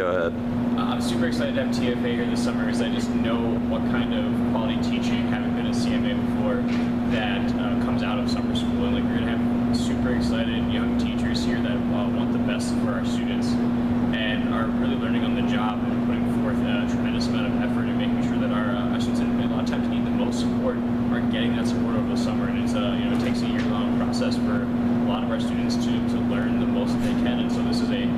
Go ahead. I'm super excited to have TFA here this summer because I just know what kind of quality teaching, having been a CMA before, that comes out of summer school. And like, we're gonna have super excited young teachers here that want the best for our students and are really learning on the job and putting forth a tremendous amount of effort and making sure that our students, that a lot of times need the most support, are getting that support over the summer. And it's it takes a year-long process for a lot of our students to learn the most that they can. And so this is a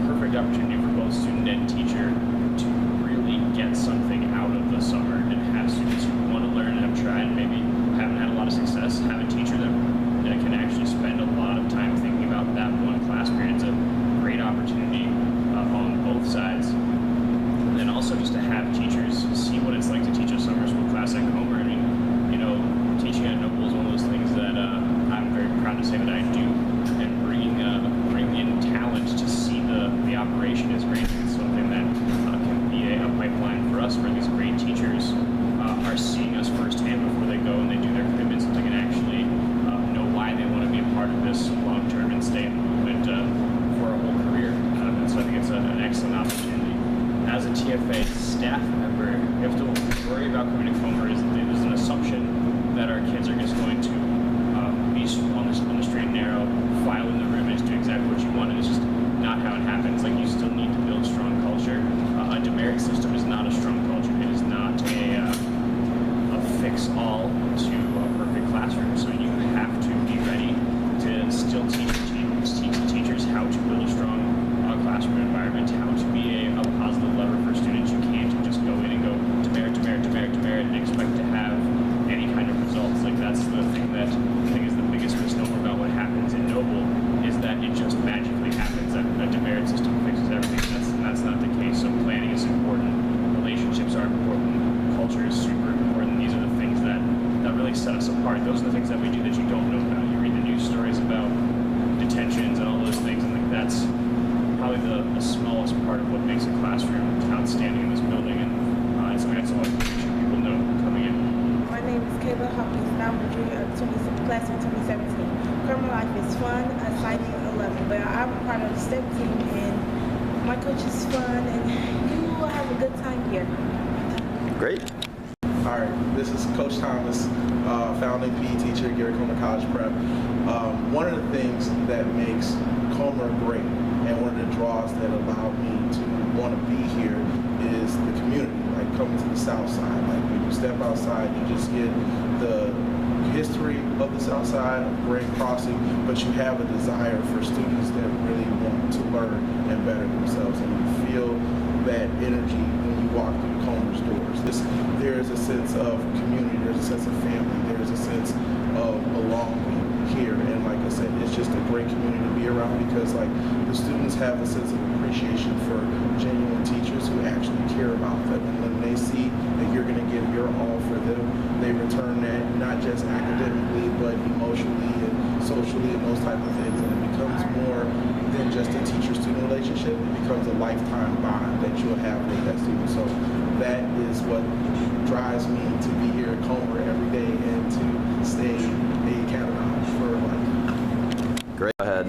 perfect opportunity for both student and teacher to really get something out of the summer and have students who want to learn and have tried and maybe haven't had a lot of success, have a teacher that can actually spend a lot of time thinking about that one class period. It's a great opportunity on both sides. And then also just to have teachers see what it's like to teach a summer school class at Comer. I mean, teaching at Noble is one of those things that I'm very proud to say that I do, and bringing in talent to see the operation is great. It's something that can be a pipeline for us, where these great teachers are seeing us firsthand before they go and they do their commitments, so they can actually know why they want to be a part of this long term and stay in the movement for a whole career. And so I think it's an excellent opportunity. As a TFA staff member, we have to worry about coming to Comer. There's an assumption that our kids are just going to be on the straight and narrow, file in the room, and just do exactly what you want. And it's just not how it happens. Like, you still need to build strong culture. A demerit system is not a strong culture. It is not a fix-all to a perfect classroom. So you have to be ready to still teach teachers how to build a strong classroom environment, how to be a positive lever for students. You can't just go in and go demerit and expect to have any kind of results. Like, that's the thing that I think is the biggest misnomer about what happens in Noble, is that it just magically happens, that a demerit system fixes everything. That's not the case. So planning is important, relationships are important, culture is super important. These are the things that really set us apart. Those are the things that we do that you don't know about. You read the news stories about detentions and all those things, and like, that's probably the smallest part of what makes a classroom outstanding in this building, and it's something that's all people know coming in. My name is Kayla Hopkins, and I'm a junior of class of 2017. Comer life is fun, exciting, and loving. But I'm a part of the STEP team, and my coach is fun, and you will have a good time here. Great. All right, this is Coach Thomas, founding PE teacher at Gary Comer College Prep. One of the things that makes Comer great, and one of the draws that allowed me to want to be here, is the community. Like, coming to the South Side, like, when you step outside, you just get the history of the South Side, of Grand Crossing, but you have a desire for students that really want to learn and better themselves, and you feel that energy when you walk through Comer's doors. There is a sense of community, there's a sense of family, there's a sense of belonging here, and like I said, it's just a great community to be around, because like, the students have a sense of appreciation for genuine teachers who actually care about them, and when they see that you're going to give your all for them, they return that, not just academically but emotionally and socially and those type of things, and it becomes more than just a teacher-student relationship. It becomes a lifetime bond that you'll have with that student. So that is what drives me to be here at Comer every day and to stay a Catamount for life. Great. Go ahead.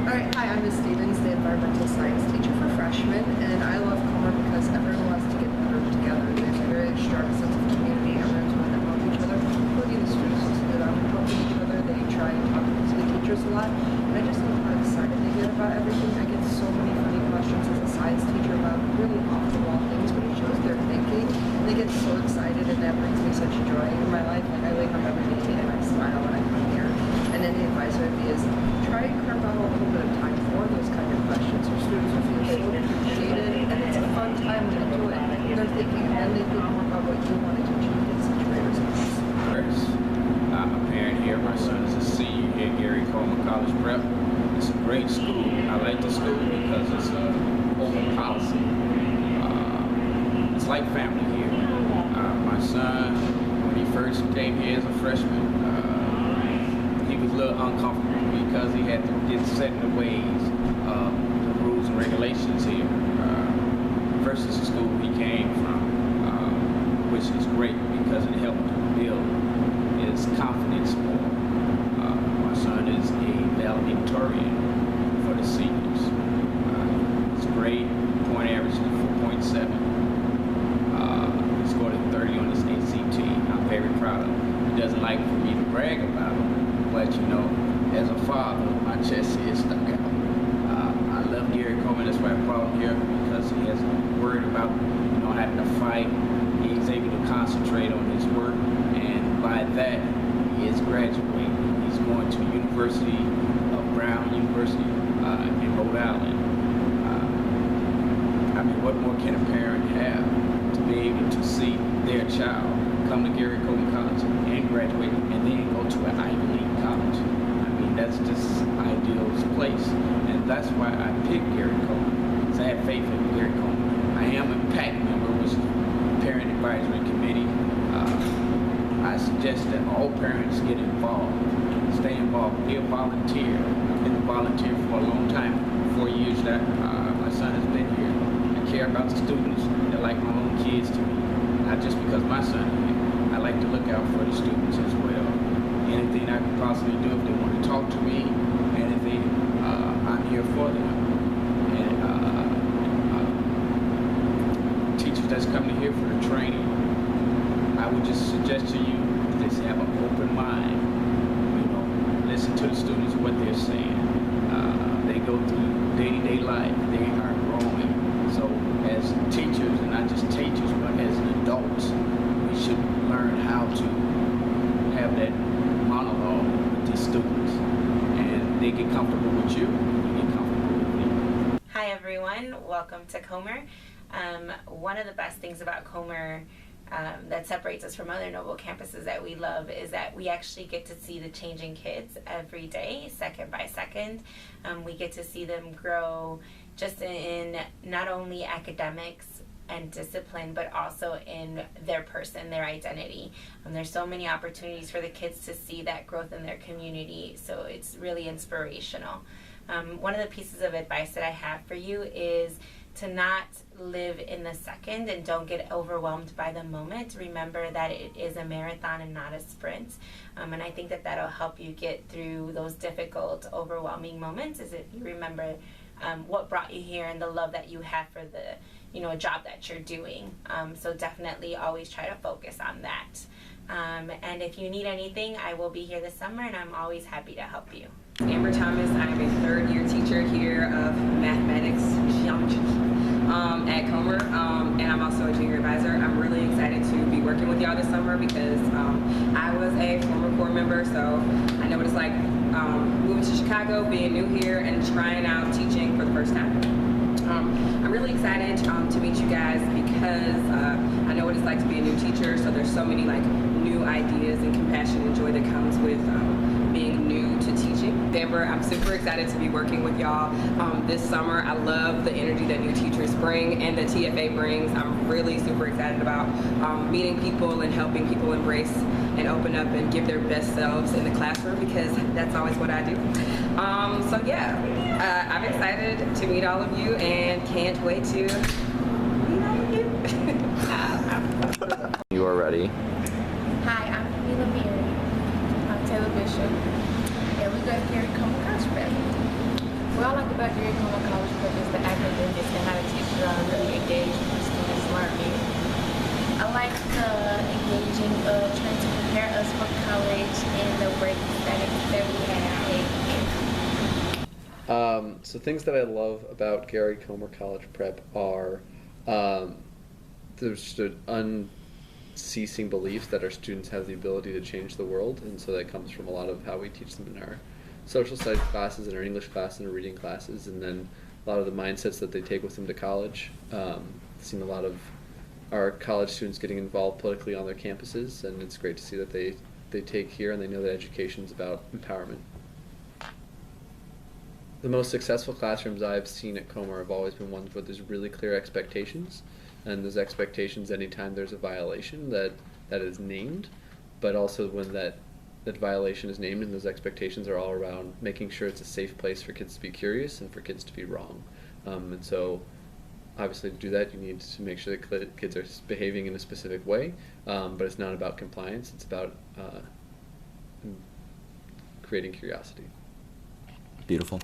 Alright, hi, I'm Ms. Stevens, the environmental science teacher for freshmen, and I love Comer because everyone wants to get better together. There's a very strong sense of community. Everyone's trying to help each other, including the students who sit down and help each other. They try and talk to the teachers a lot, and I just love how excited they get about everything. I get so many funny questions as a science teacher about really off-the-wall things, but it shows their thinking, and they get so excited, and that brings me such joy in my life. Like, I wake up every day and I smile when I come here. And then the advice would be is try and carve out a little bit of time for those kind of questions. Your students will feel so appreciated, and it's a fun time to do it. They're thinking, and then they think more about what you wanted to achieve in such great results. First, I'm a parent here. My son is a senior here at Gary Comer College Prep. It's a great school. I like the school because it's an open policy. It's like family here. My son, when he first came here as a freshman, he was a little uncomfortable because he had to get set in the ways of the rules and regulations here versus the school he came from, which is great because it helped build his confidence more. My son is a valedictorian for the seniors. It's great point doesn't like for me to brag about him, but you know, as a father, my chest is stuck out. I love Gary Coleman. That's why I brought him here, because he has worried about, you know, having to fight. He's able to concentrate on his work, and by that, he is graduating. He's going to University of Brown University in Rhode Island. I mean, what more can a parent have to be able to see their child come to Gary Coleman College and graduate, and then go to an Ivy League college? I mean, that's just ideal place, and that's why I picked Gary Coleman, because I have faith in Gary Coleman. I am a PAC member, which is Parent Advisory Committee. I suggest that all parents get involved, stay involved, be a volunteer. I've been a volunteer for a long time, 4 years that my son has been here. I care about the students. They're like my own kids to me, not just because my son is here. I like to look out for the students as well. Anything I can possibly do, if they want to talk to me, anything, I'm here for them. And teachers that's coming here for the training, I would just suggest to you, just have an open mind. You know, listen to the students, what they're saying. They go through day-to-day life. They are growing. So as teachers, and not just teachers, but as adults, we should learn how to have that monologue with these students. And they get comfortable with you, and you get comfortable with me. Hi everyone, welcome to Comer. One of the best things about Comer that separates us from other Noble campuses that we love is that we actually get to see the changing kids every day, second by second. We get to see them grow just in not only academics and discipline, but also in their person, their identity. There's so many opportunities for the kids to see that growth in their community, so it's really inspirational. One of the pieces of advice that I have for you is to not live in the second and don't get overwhelmed by the moment. Remember that it is a marathon and not a sprint. And I think that that'll help you get through those difficult, overwhelming moments, is if you remember what brought you here and the love that you have for the job that you're doing. So definitely always try to focus on that. And if you need anything, I will be here this summer, and I'm always happy to help you. Amber Thomas. I'm a third-year teacher here of mathematics, geometry at Comer, and I'm also a junior advisor. I'm really excited to be working with y'all this summer because I was a former corps member, so I know what it's like moving to Chicago, being new here, and trying out teaching for the first time. I'm really excited to meet you guys because I know what it's like to be a new teacher, so there's so many new ideas and compassion and joy that comes with being new to teaching. Denver, I'm super excited to be working with y'all this summer. I love the energy that new teachers bring and the TFA brings. I'm really super excited about meeting people and helping people embrace and open up and give their best selves in the classroom, because that's always what I do. So yeah, I'm excited to meet all of you and can't wait to meet all of you. You are ready. Hi, I'm Camila Berry. I'm Taylor Bishop, and we got Gary Coleman College Prep. What I like about Gary Coleman College Prep is the academics and how the teachers are really engaged with the students' learning. I like the engaging of trying to prepare us for college and the work that we have. So things that I love about Gary Comer College Prep are there's just an unceasing belief that our students have the ability to change the world, and so that comes from a lot of how we teach them in our social studies classes and our English classes and our reading classes, and then a lot of the mindsets that they take with them to college. Seen a lot of our college students getting involved politically on their campuses, and it's great to see that they take here and they know that education is about empowerment. The most successful classrooms I've seen at Comer have always been ones where there's really clear expectations, and there's expectations anytime there's a violation that is named, but also when that violation is named and those expectations are all around making sure it's a safe place for kids to be curious and for kids to be wrong. And so obviously to do that you need to make sure that kids are behaving in a specific way, but it's not about compliance, it's about creating curiosity. Beautiful.